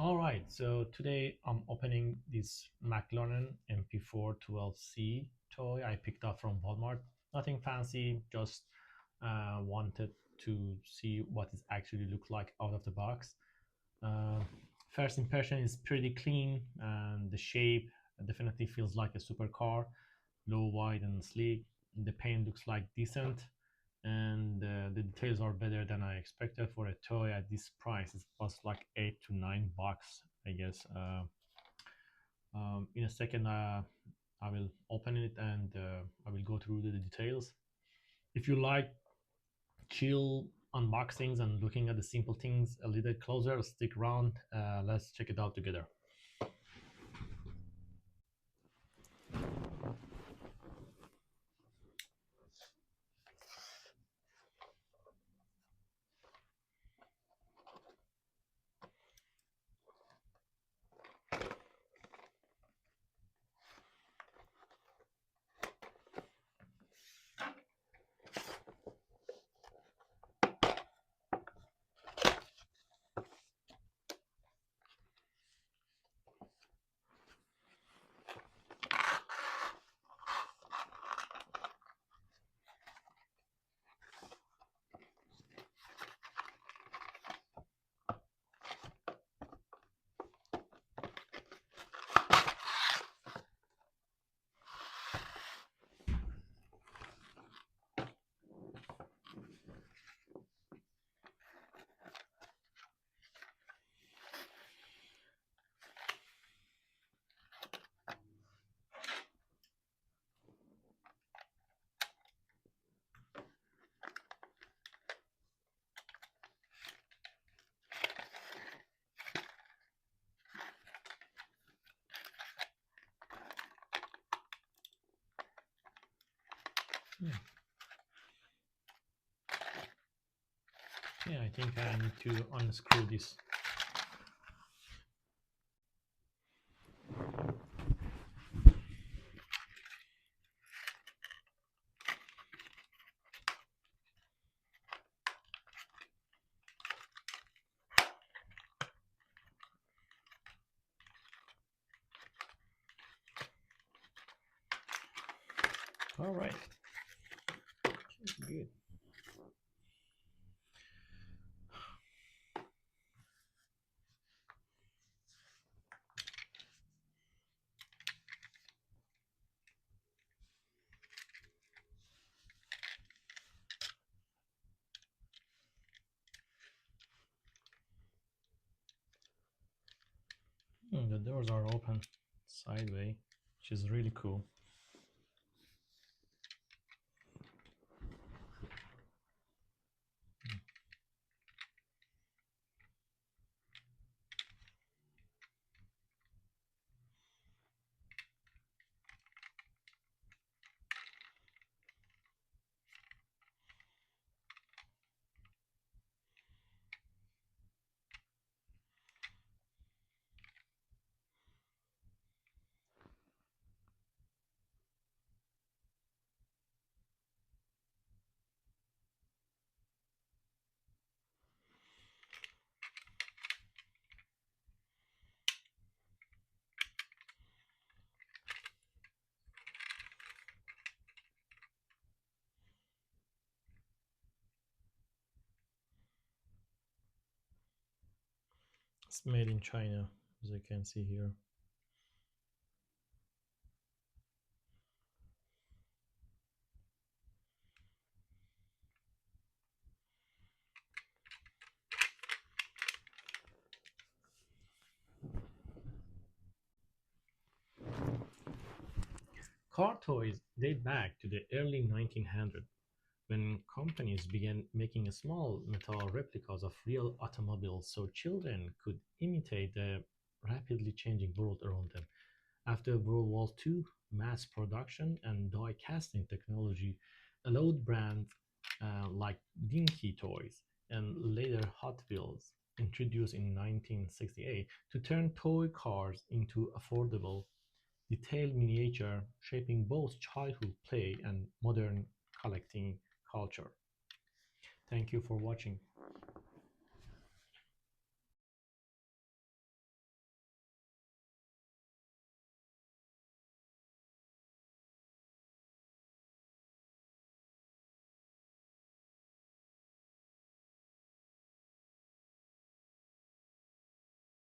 All right, so today I'm opening this McLaren MP4.12C toy I picked up from Walmart. Nothing fancy, just wanted to see what it actually look like out of the box. Uh, First impression is pretty clean, and the shape definitely feels like a supercar, low, wide, and sleek. The paint looks like decent, and the details are better than I expected for a toy at this price. It was like $8 to $9, I guess. In a second, I will open it and I will go through the details. If you like chill unboxings and looking at the simple things a little closer, stick around. Let's check it out together. Yeah, yeah, I think I need to unscrew this. All right, good. The doors are open sideways, which is really cool. It's made in China, as you can see here. Car toys date back to the early 1900s, when companies began making small metal replicas of real automobiles so children could imitate the rapidly changing world around them. After World War II, mass production and die casting technology allowed brands like Dinky Toys and later Hot Wheels, introduced in 1968, to turn toy cars into affordable, detailed miniature, shaping both childhood play and modern collecting culture. Thank you for watching.